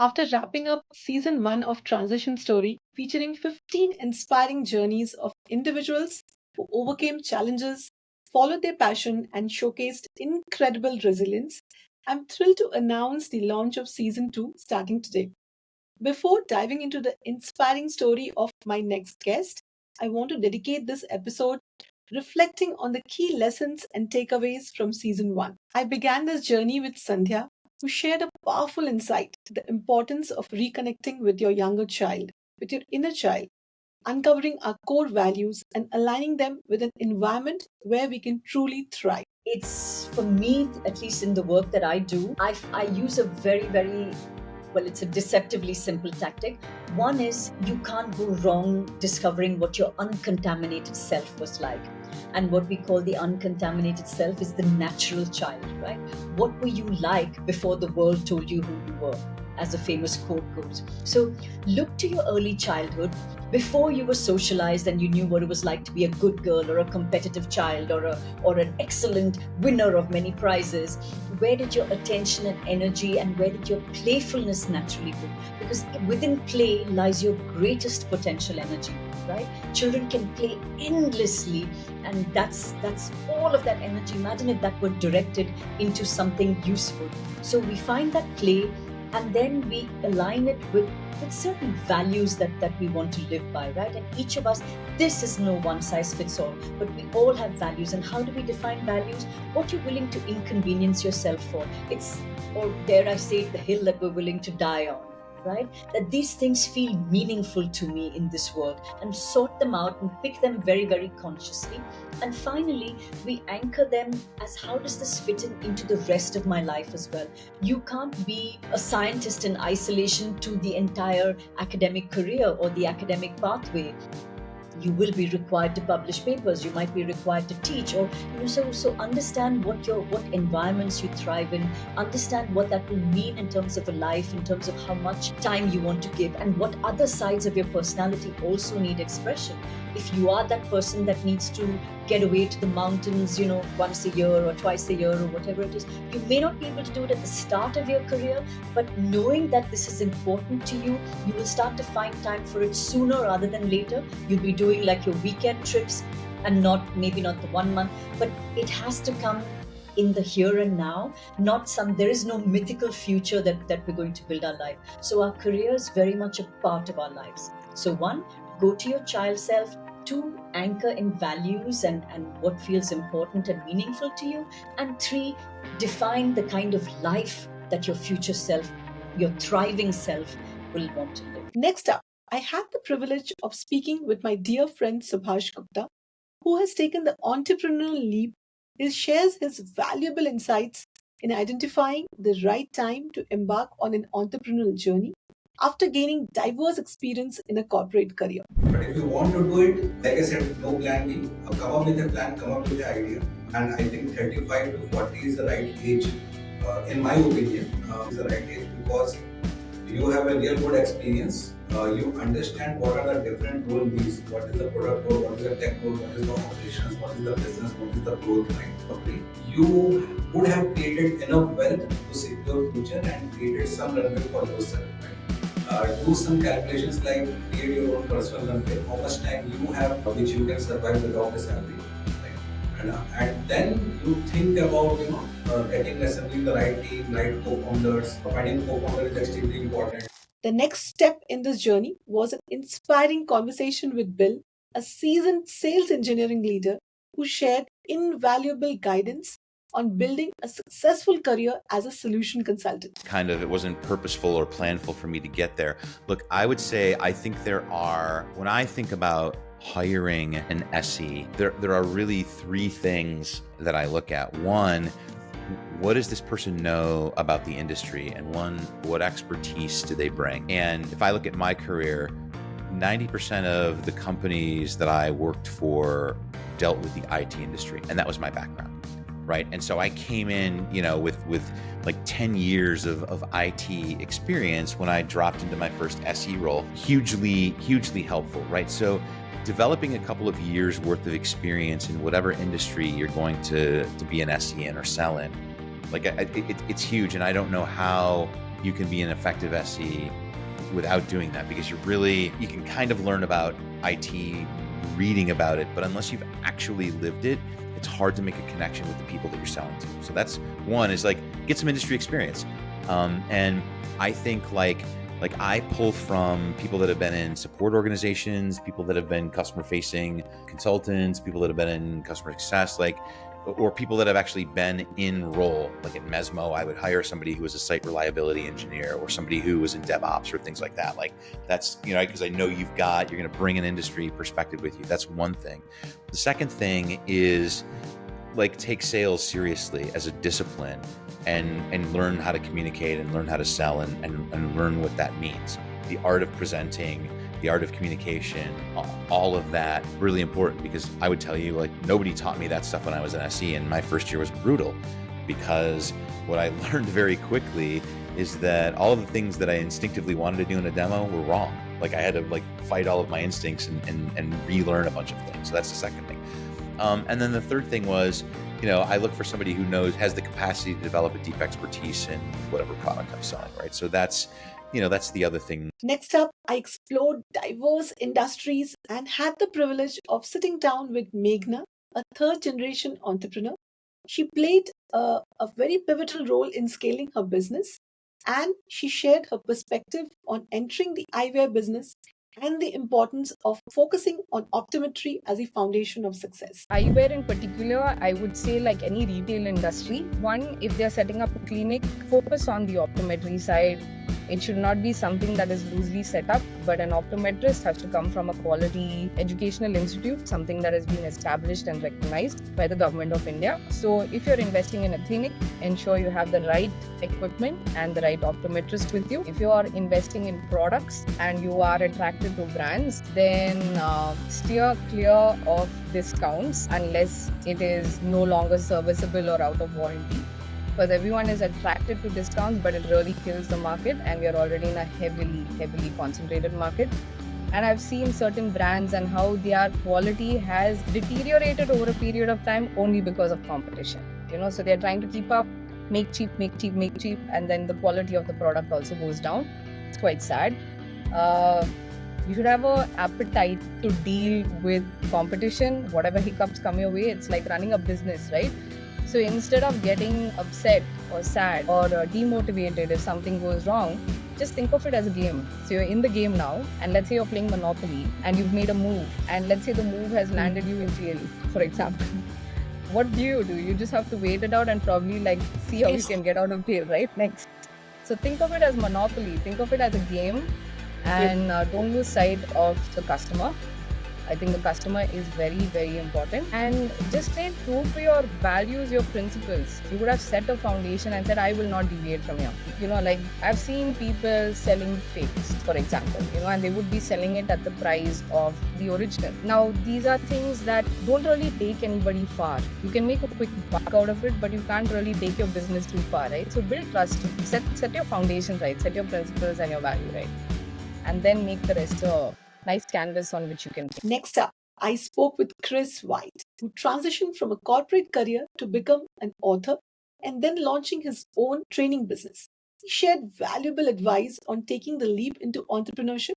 After wrapping up season 1 of Transition Story, featuring 15 inspiring journeys of individuals who overcame challenges, followed their passion, and showcased incredible resilience, I'm thrilled to announce the launch of season 2 starting today. Before diving into the inspiring story of my next guest, I want to dedicate this episode reflecting on the key lessons and takeaways from season 1. I began this journey with Sandhya, who shared a powerful insight: the importance of reconnecting with your younger child, with your inner child, uncovering our core values and aligning them with an environment where we can truly thrive. It's for me, at least in the work that I do, I use a very well, it's a deceptively simple tactic. One is you can't go wrong discovering what your uncontaminated self was like. And what we call the uncontaminated self is the natural child, right? What were you like before the world told you who you were, as the famous quote goes? So look to your early childhood, before you were socialized and you knew what it was like to be a good girl or a competitive child or an excellent winner of many prizes. Where did your attention and energy and where did your playfulness naturally go? Because within play lies your greatest potential energy, right? Children can play endlessly, and that's all of that energy. Imagine if that were directed into something useful. So we find that play, and then we align it with certain values that we want to live by, right? And each of us, this is no one size fits all, but we all have values. And how do we define values? What you're willing to inconvenience yourself for. It's, or dare I say, the hill that we're willing to die on, right? That these things feel meaningful to me in this world, and sort them out and pick them very consciously. And finally, we anchor them as, how does this fit into the rest of my life as well? You can't be a scientist in isolation to the entire academic career or the academic pathway. You will be required to publish papers, you might be required to teach, or so understand what environments you thrive in, understand what that will mean in terms of a life, in terms of how much time you want to give, and what other sides of your personality also need expression. If you are that person that needs to get away to the mountains, once a year or twice a year or whatever it is, you may not be able to do it at the start of your career, but knowing that this is important to you, you will start to find time for it sooner rather than later. You'll be doing like your weekend trips, and maybe not the 1 month, but it has to come in the here and now, there is no mythical future that we're going to build our life. So our career is very much a part of our lives. So 1, go to your child self. 2, anchor in values and what feels important and meaningful to you. And 3, define the kind of life that your future self, your thriving self, will want to live. Next up, I had the privilege of speaking with my dear friend Subhash Gupta, who has taken the entrepreneurial leap. He shares his valuable insights in identifying the right time to embark on an entrepreneurial journey after gaining diverse experience in a corporate career. But if you want to do it, like I said, no plan B. Come up with a plan, come up with the idea. And I think 35 to 40 is the right age, in my opinion, is the right age, because you have a real good experience. You understand what are the different role needs, what is the product role, what is the tech role, what is the operations, what is the business, what is the growth, right? You would have created enough wealth to secure future and created some runway for yourself, right? Do some calculations like create your own personal runway, how much time you have which you can survive without a salary, right? And then you think about getting assembling the right team, right co-founders. Finding co-founder is extremely important. The next step in this journey was an inspiring conversation with Bill, a seasoned sales engineering leader who shared invaluable guidance on building a successful career as a solution consultant. It wasn't purposeful or planful for me to get there. Look, I would say I think when I think about hiring an SE, there are really 3 things that I look at. 1, what does this person know about the industry? And 1, what expertise do they bring? And if I look at my career, 90% of the companies that I worked for dealt with the IT industry, and that was my background. Right. And so I came in, with like 10 years of IT experience when I dropped into my first SE role. Hugely helpful. Right. So developing a couple of years worth of experience in whatever industry you're going to be an SE in or sell in, like it's huge. And I don't know how you can be an effective SE without doing that, because you can kind of learn about IT reading about it, but unless you've actually lived it, it's hard to make a connection with the people that you're selling to. So that's one, is like, get some industry experience. And I think like I pull from people that have been in support organizations, people that have been customer facing consultants, people that have been in customer success, or people that have actually been in role. Like at Mesmo, I would hire somebody who was a site reliability engineer, or somebody who was in DevOps or things like that. Like that's, because I know you're going to bring an industry perspective with you. That's one thing. The second thing is like, take sales seriously as a discipline, and learn how to communicate and learn how to sell and learn what that means. The art of presenting, the art of communication, all of that really important, because I would tell you, like, nobody taught me that stuff when I was an SE, and my first year was brutal, because what I learned very quickly is that all of the things that I instinctively wanted to do in a demo were wrong. Like I had to fight all of my instincts and relearn a bunch of things. So that's the second thing. And then the third thing was, I look for somebody who has the capacity to develop a deep expertise in whatever product I'm selling, right? So that's the other thing. Next up, I explored diverse industries and had the privilege of sitting down with Meghna, a third-generation entrepreneur. She played a very pivotal role in scaling her business, and she shared her perspective on entering the eyewear business and the importance of focusing on optometry as a foundation of success. Eyewear in particular, I would say, like any retail industry, one, if they're setting up a clinic, focus on the optometry side. It should not be something that is loosely set up, but an optometrist has to come from a quality educational institute, something that has been established and recognized by the government of India. So if you're investing in a clinic, ensure you have the right equipment and the right optometrist with you. If you are investing in products and you are attracted to brands, then steer clear of discounts unless it is no longer serviceable or out of warranty. Because everyone is attracted to discounts, but it really kills the market, and we are already in a heavily concentrated market. And I've seen certain brands and how their quality has deteriorated over a period of time only because of competition. So they're trying to keep up, make cheap, and then the quality of the product also goes down. It's quite sad. You should have an appetite to deal with competition. Whatever hiccups come your way, it's like running a business, right? So instead of getting upset or sad or demotivated if something goes wrong, just think of it as a game. So you're in the game now, and let's say you're playing Monopoly and you've made a move, and let's say the move has landed you in jail, for example. What do? You just have to wait it out and probably see how you can get out of jail, right? Next. So think of it as Monopoly, think of it as a game, and don't lose sight of the customer. I think the customer is very important, and just stay true to your values, your principles. You would have set a foundation and said, I will not deviate from here. I've seen people selling fakes, for example, and they would be selling it at the price of the original. Now, these are things that don't really take anybody far. You can make a quick buck out of it, but you can't really take your business too far, right? So build trust, set your foundation right, set your principles and your value right, and then make the rest a nice canvas on which you can. Next up, I spoke with Chris White, who transitioned from a corporate career to become an author and then launching his own training business. He shared valuable advice on taking the leap into entrepreneurship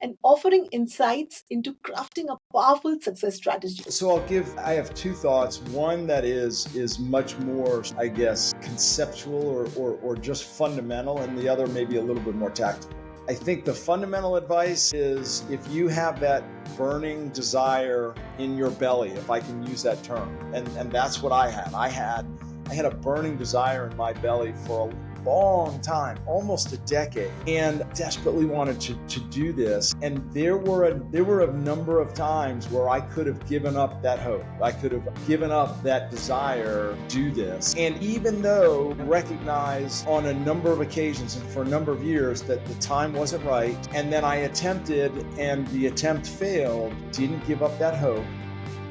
and offering insights into crafting a powerful success strategy. So I have two thoughts. One that is much more, I guess, conceptual or just fundamental, and the other maybe a little bit more tactical. I think the fundamental advice is, if you have that burning desire in your belly, if I can use that term, and that's what I had. I had a burning desire in my belly for a long time, almost a decade, and desperately wanted to do this. And there were a number of times where I could have given up that hope. I could have given up that desire to do this. And even though I recognized on a number of occasions and for a number of years that the time wasn't right, and then I attempted and the attempt failed, didn't give up that hope.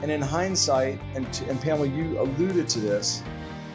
And in hindsight, and Pamela, you alluded to this,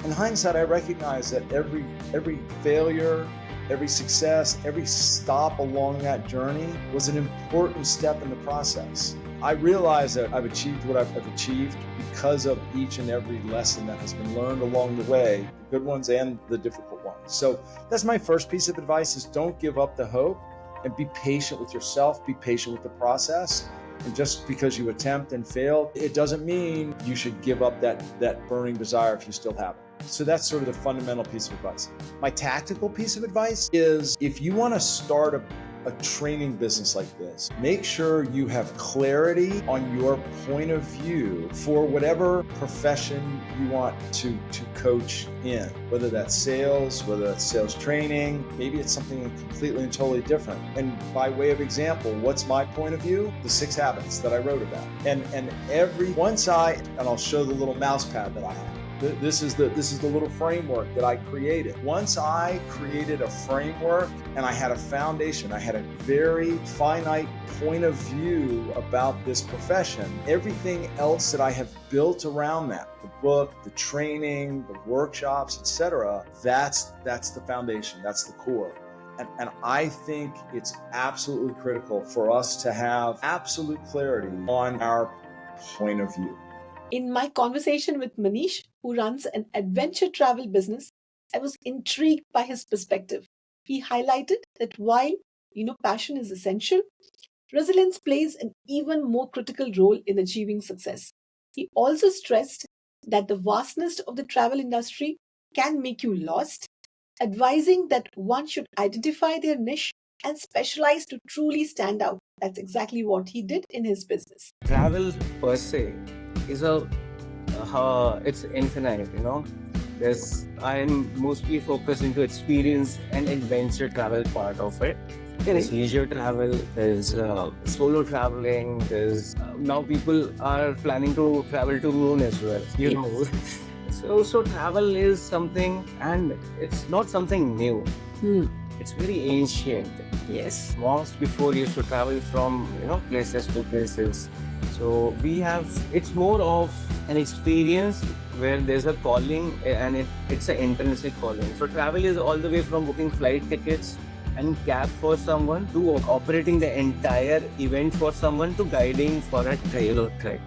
in hindsight, I recognize that every failure, every success, every stop along that journey was an important step in the process. I realize that I've achieved what I've achieved because of each and every lesson that has been learned along the way, the good ones and the difficult ones. on. So that's my first piece of advice: is don't give up the hope, and be patient with yourself, be patient with the process. And just because you attempt and fail, it doesn't mean you should give up that burning desire if you still have it. So that's sort of the fundamental piece of advice. My tactical piece of advice is, if you want to start a training business like this, make sure you have clarity on your point of view for whatever profession you want to coach in, whether that's sales, whether that's sales training, maybe it's something completely and totally different. And by way of example, what's my point of view? The 6 habits that I wrote about. And I'll show the little mouse pad that I have. This is the little framework that I created. Once I created a framework and I had a foundation, I had a very finite point of view about this profession, everything else that I have built around that, the book, the training, the workshops, etc., that's the foundation, that's the core. And I think it's absolutely critical for us to have absolute clarity on our point of view. In my conversation with Manish, who runs an adventure travel business, I was intrigued by his perspective. He highlighted that while passion is essential, resilience plays an even more critical role in achieving success. He also stressed that the vastness of the travel industry can make you lost, advising that one should identify their niche and specialize to truly stand out. That's exactly what he did in his business. Travel per se is it's infinite, I'm mostly focused into experience and adventure travel part of it. There's leisure travel, there's solo traveling, there's now people are planning to travel to moon as well, know. So travel is something, and it's not something new. It's very ancient. Yes. Monks before used to travel from places to places. So it's more of an experience where there's a calling, and it's an intrinsic calling. So travel is all the way from booking flight tickets and cab for someone, to operating the entire event for someone, to guiding for a trail or trek.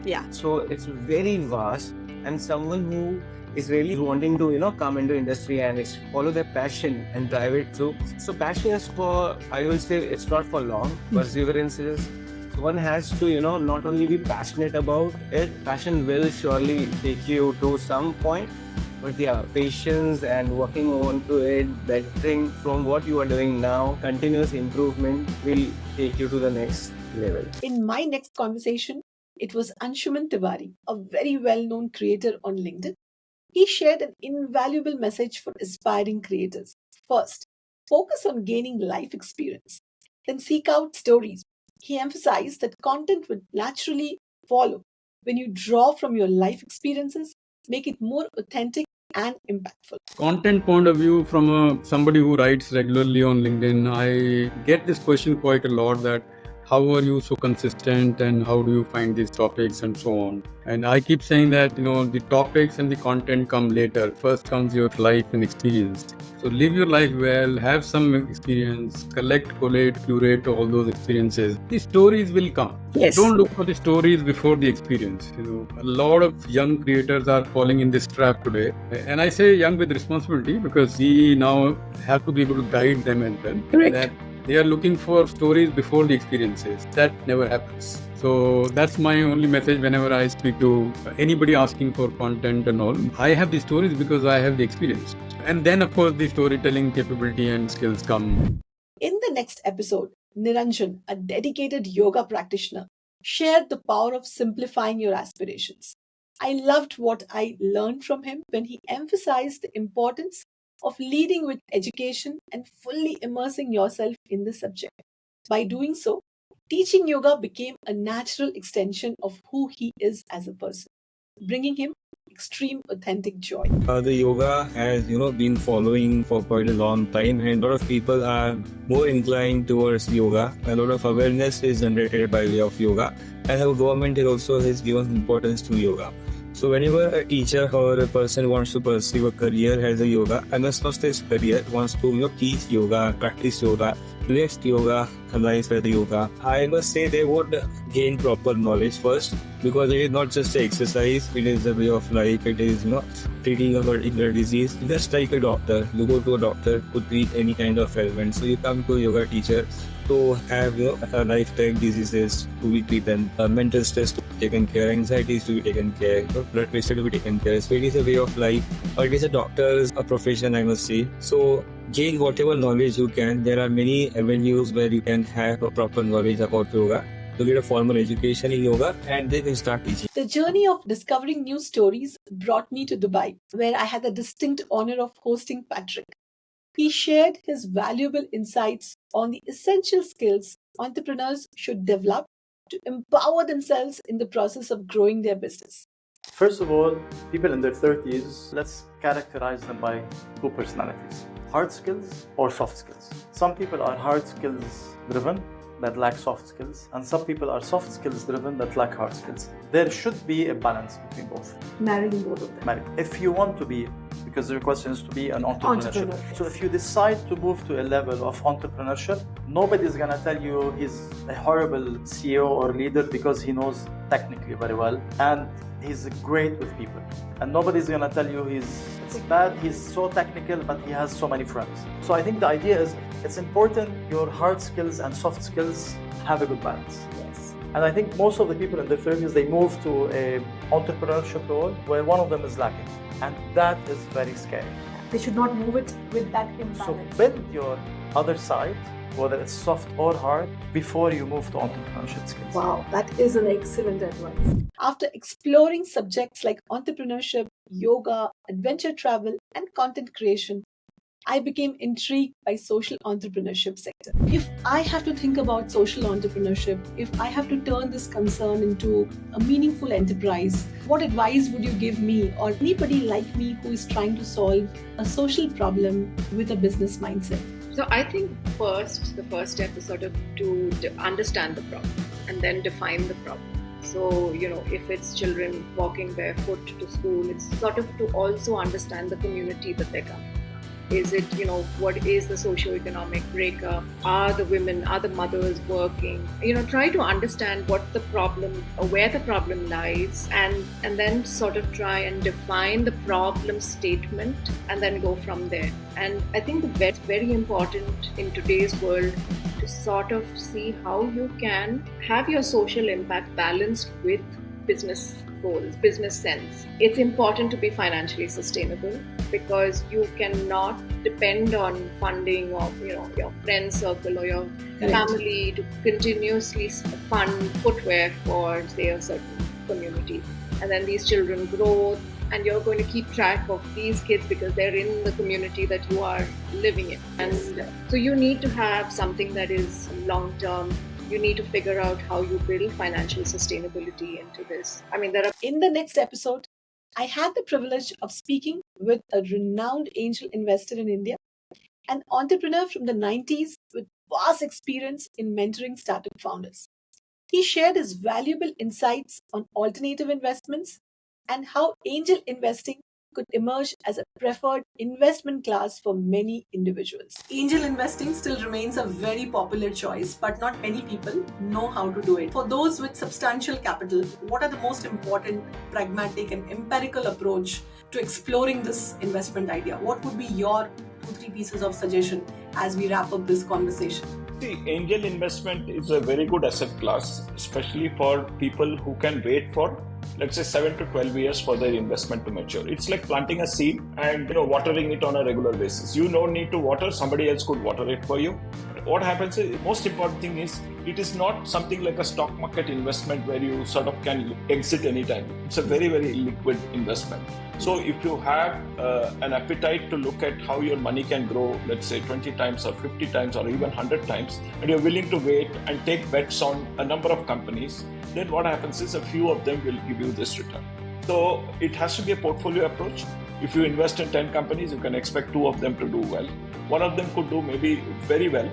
Yeah. So it's very vast, and someone who is really wanting to come into industry and follow their passion and drive it through. So passion is I will say it's not for long. Perseverance is. So one has to not only be passionate about it. Passion will surely take you to some point, but patience and working on to it, bettering from what you are doing now, continuous improvement will take you to the next level. In my next conversation, it was Anshuman Tiwari, a very well-known creator on LinkedIn. He shared an invaluable message for aspiring creators. First, focus on gaining life experience. Then seek out stories. He emphasized that content would naturally follow when you draw from your life experiences, make it more authentic and impactful. Content point of view, from somebody who writes regularly on LinkedIn, I get this question quite a lot, that how are you so consistent and how do you find these topics and so on. And I keep saying that the topics and the content come later. First comes your life and experience. So live your life well, have some experience, collect, collate, curate all those experiences. The stories will come. Yes. Don't look for the stories before the experience. A lot of young creators are falling in this trap today. And I say young with responsibility, because we now have to be able to guide them as well. Correct. That they are looking for stories before the experiences. That never happens. So that's my only message whenever I speak to anybody asking for content and all. I have the stories because I have the experience. And then, of course, the storytelling capability and skills come. In the next episode, Niranjan, a dedicated yoga practitioner, shared the power of simplifying your aspirations. I loved what I learned from him when he emphasized the importance of leading with education and fully immersing yourself in the subject. By doing so, teaching yoga became a natural extension of who he is as a person, bringing him extreme authentic joy. The yoga has been following for quite a long time, and a lot of people are more inclined towards yoga. A lot of awareness is generated by way of yoga, and our government also has given importance to yoga. So whenever a teacher or a person wants to pursue a career as a yoga, and not just his career, wants to teach yoga, practice yoga, lift yoga, analyze the yoga, I must say they would gain proper knowledge first, because it is not just an exercise, it is a way of life, it is treating a particular disease. Just like a doctor, you go to a doctor to treat any kind of ailment, so you come to a yoga teacher to have lifetime diseases to be treated, mental stress to be taken care, anxieties to be taken care, blood pressure to be taken care. So it is a way of life, or it is a doctor's a profession, I must say. So gain whatever knowledge you can. There are many avenues where you can have a proper knowledge about yoga, to get a formal education in yoga, and then you start teaching. The journey of discovering new stories brought me to Dubai, where I had the distinct honor of hosting Patrick. He shared his valuable insights on the essential skills entrepreneurs should develop to empower themselves in the process of growing their business. First of all, people in their 30s, let's characterize them by two personalities: hard skills or soft skills. Some people are hard skills driven that lack soft skills, and some people are soft skills driven that lack hard skills. There should be a balance between both. Marrying both of them. If you want to be, because the question is to be an entrepreneur. So if you decide to move to a level of entrepreneurship, nobody's gonna tell you he's a horrible CEO or leader because he knows technically very well and he's great with people. And nobody's gonna tell you it's bad, he's so technical but he has so many friends. So I think the idea is it's important your hard skills and soft skills have a good balance. Yes. And I think most of the people in their 30s, they move to a entrepreneurship role where one of them is lacking. And that is very scary. They should not move it with that imbalance. So build your other side, whether it's soft or hard, before you move to entrepreneurship skills. Wow, that is an excellent advice. After exploring subjects like entrepreneurship, yoga, adventure travel, and content creation, I became intrigued by social entrepreneurship sector. If I have to think about social entrepreneurship, if I have to turn this concern into a meaningful enterprise, what advice would you give me or anybody like me who is trying to solve a social problem with a business mindset? So I think the first step is sort of to understand the problem and then define the problem. So, if it's children walking barefoot to school, it's sort of to also understand the community that they're coming. Is it, what is the socioeconomic breakup? Are the mothers working? Try to understand what the problem or where the problem lies and then sort of try and define the problem statement and then go from there. And I think it's very important in today's world to sort of see how you can have your social impact balanced with business goals, business sense. It's important to be financially sustainable because you cannot depend on funding of your friend circle or your family to continuously fund footwear for say a certain community. And then these children grow and you're going to keep track of these kids because they're in the community that you are living in. And so you need to have something that is long term. You need to figure out how you build financial sustainability into this. In the next episode, I had the privilege of speaking with a renowned angel investor in India, an entrepreneur from the 90s with vast experience in mentoring startup founders. He shared his valuable insights on alternative investments and how angel investing could emerge as a preferred investment class for many individuals. Angel investing still remains a very popular choice, but not many people know how to do it. For those with substantial capital, what are the most important pragmatic and empirical approach to exploring this investment idea? What would be your 2-3 pieces of suggestion as we wrap up this conversation? See, angel investment is a very good asset class, especially for people who can wait for, let's say, 7 to 12 years for their investment to mature. It's like planting a seed and watering it on a regular basis. You don't need to water, somebody else could water it for you. What happens is, most important thing is, it is not something like a stock market investment where you sort of can exit anytime. It's a very, very liquid investment. So if you have an appetite to look at how your money can grow, let's say 20 times or 50 times or even 100 times, and you're willing to wait and take bets on a number of companies, then what happens is a few of them will give you this return. So it has to be a portfolio approach. If you invest in 10 companies, you can expect 2 of them to do well. One of them could do maybe very well,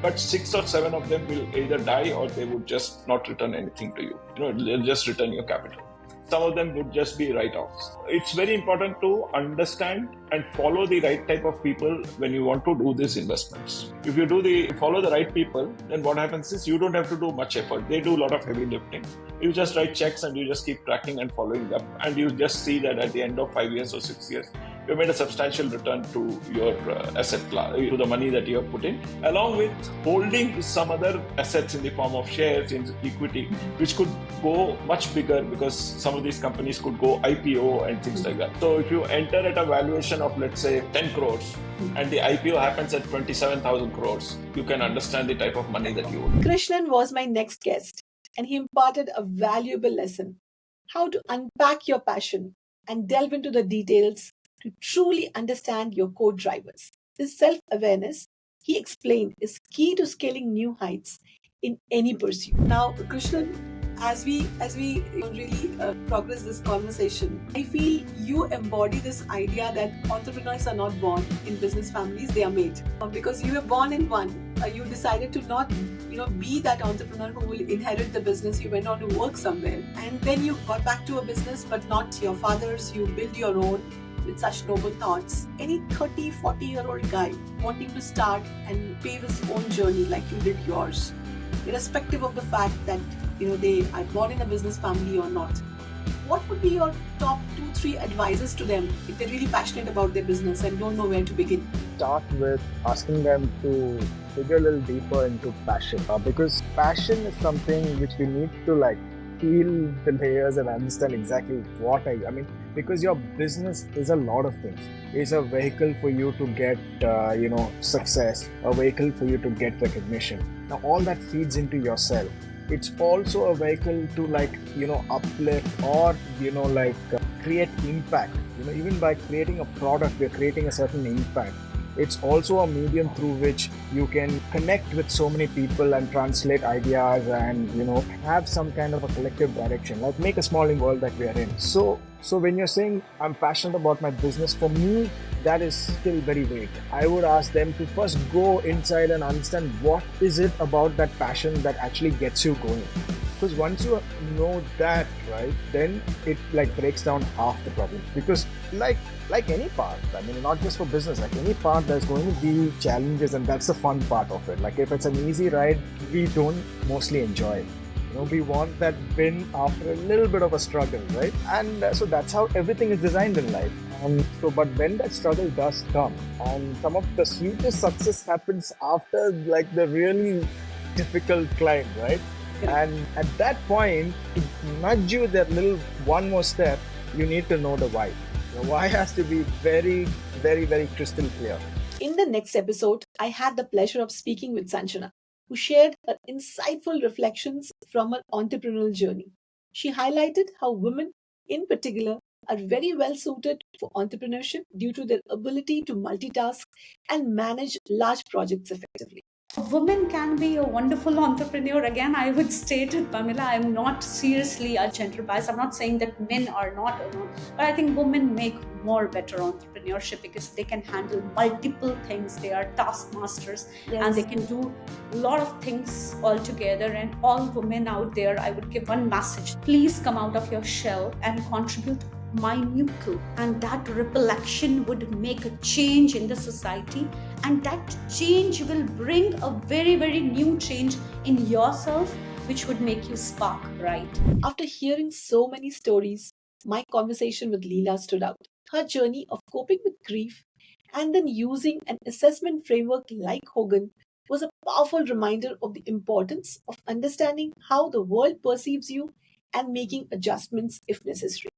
but 6 or 7 of them will either die or they would just not return anything to you. They'll just return your capital. some of them would just be write-offs. It's very important to understand and follow the right type of people when you want to do these investments. If you follow the right people, then what happens is you don't have to do much effort. They do a lot of heavy lifting. You just write checks and you just keep tracking and following up, and you just see that at the end of 5 years or 6 years, you made a substantial return to your asset class, to the money that you have put in, along with holding some other assets in the form of shares, in equity, which could go much bigger because some of these companies could go IPO and things like that. So if you enter at a valuation of, let's say, 10 crores and the IPO happens at 27,000 crores, you can understand the type of money that you would. Krishnan was my next guest, and he imparted a valuable lesson: how to unpack your passion and delve into the details to truly understand your core drivers. This self-awareness, he explained, is key to scaling new heights in any pursuit. Now, Krishnan, as we really progress this conversation, I feel you embody this idea that entrepreneurs are not born in business families; they are made. Because you were born in one, you decided to not, be that entrepreneur who will inherit the business. You went on to work somewhere, and then you got back to a business, but not your father's. You built your own with such noble thoughts. Any 30, 40-year-old guy wanting to start and pave his own journey like you did yours, irrespective of the fact that they are born in a business family or not, what would be your top 2-3 advices to them if they're really passionate about their business and don't know where to begin? Start with asking them to dig a little deeper into passion, because passion is something which we need to peel the layers and understand exactly what I mean, because your business is a lot of things. It's a vehicle for you to get success, a vehicle for you to get recognition. Now all that feeds into yourself. It's also a vehicle to uplift or create impact. Even by creating a product, we're creating a certain impact. It's also a medium through which you can connect with so many people and translate ideas and have some kind of a collective direction, like make a small world that we are in. So when you're saying I'm passionate about my business, for me that is still very vague. I would ask them to first go inside and understand what is it about that passion that actually gets you going. Because once you know that, right, then it breaks down half the problem. Because like any part, I mean, not just for business, like any part, there's going to be challenges, and that's the fun part of it. Like if it's an easy ride, we don't mostly enjoy it. We want that win after a little bit of a struggle, right? And so that's how everything is designed in life. But when that struggle does come, and some of the sweetest success happens after the really difficult climb, right? And at that point, to nudge you that little one more step, you need to know the why. The why has to be very, very, very crystal clear. In the next episode, I had the pleasure of speaking with Sanjana, who shared her insightful reflections from her entrepreneurial journey. She highlighted how women, in particular, are very well suited for entrepreneurship due to their ability to multitask and manage large projects effectively. Women can be a wonderful entrepreneur. Again, I would state it, Pamela, I'm not seriously a gender bias. I'm not saying that men are not or not, but I think women make more better entrepreneurship because they can handle multiple things. They are taskmasters, and they can do a lot of things all together. And all women out there, I would give one message: please come out of your shell and contribute minuscule, and that ripple action would make a change in the society, and that change will bring a very, very new change in yourself, which would make you spark bright. After hearing so many stories, my conversation with Leela stood out. Her journey of coping with grief and then using an assessment framework like Hogan was a powerful reminder of the importance of understanding how the world perceives you and making adjustments if necessary.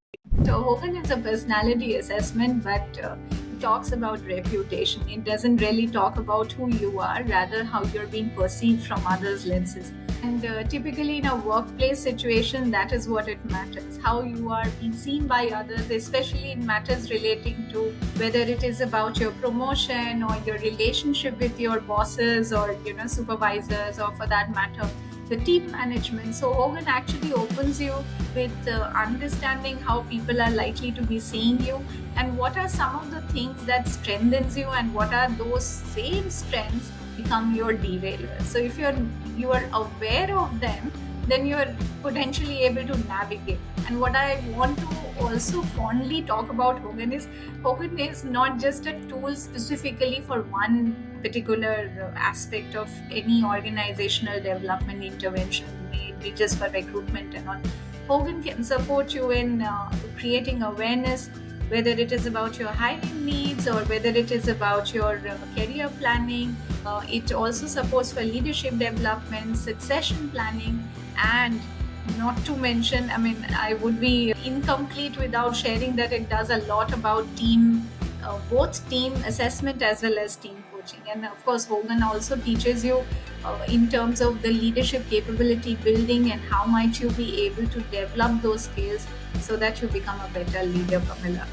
So Hogan is a personality assessment, but it talks about reputation. It doesn't really talk about who you are, rather how you're being perceived from others' lenses. And typically in a workplace situation, that is what it matters. How you are being seen by others, especially in matters relating to whether it is about your promotion or your relationship with your bosses or supervisors, or for that matter, the team management. So Hogan actually opens you with understanding how people are likely to be seeing you, and what are some of the things that strengthens you, and what are those same strengths become your derailers. So if you are aware of them, then you're potentially able to navigate. And what I want to also fondly talk about Hogan is not just a tool specifically for one particular aspect of any organizational development intervention, may it be just for recruitment and all. Hogan can support you in creating awareness, whether it is about your hiring needs or whether it is about your career planning. It also supports for leadership development, succession planning, and not to mention, I mean, I would be incomplete without sharing that it does a lot about both team assessment as well as team coaching. And of course, Hogan also teaches you in terms of the leadership capability building and how might you be able to develop those skills so that you become a better leader, Pramila.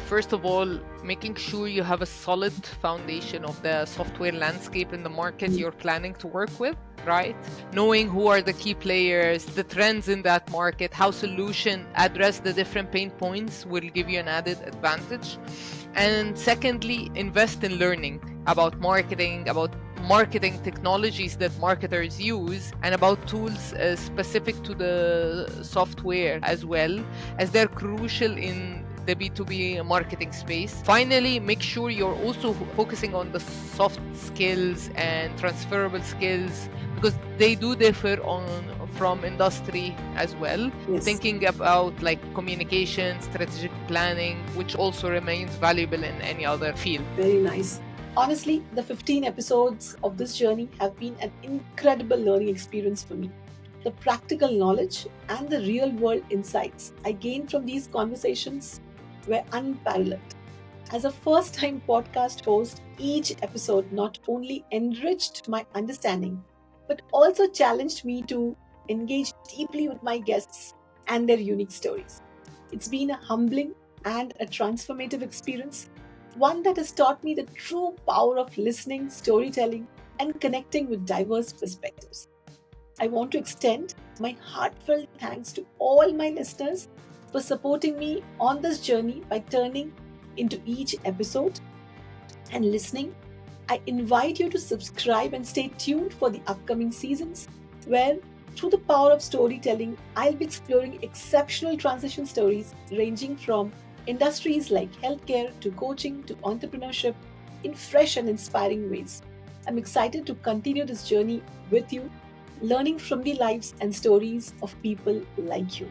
First of all, making sure you have a solid foundation of the software landscape in the market you're planning to work with, right? Knowing who are the key players, the trends in that market, how solution address the different pain points will give you an added advantage. And secondly, invest in learning about marketing technologies that marketers use, and about tools specific to the software as well, as they're crucial in the B2B marketing space. Finally, make sure you're also focusing on the soft skills and transferable skills, because they do differ from industry as well. Yes. Thinking about like communication, strategic planning, which also remains valuable in any other field. Very nice. Honestly, the 15 episodes of this journey have been an incredible learning experience for me. The practical knowledge and the real world insights I gained from these conversations were unparalleled. As a first time podcast host, each episode not only enriched my understanding, but also challenged me to engage deeply with my guests and their unique stories. It's been a humbling and a transformative experience, one that has taught me the true power of listening, storytelling, and connecting with diverse perspectives. I want to extend my heartfelt thanks to all my listeners for supporting me on this journey by turning into each episode and listening. I invite you to subscribe and stay tuned for the upcoming seasons, where through the power of storytelling, I'll be exploring exceptional transition stories ranging from industries like healthcare to coaching to entrepreneurship in fresh and inspiring ways. I'm excited to continue this journey with you, learning from the lives and stories of people like you.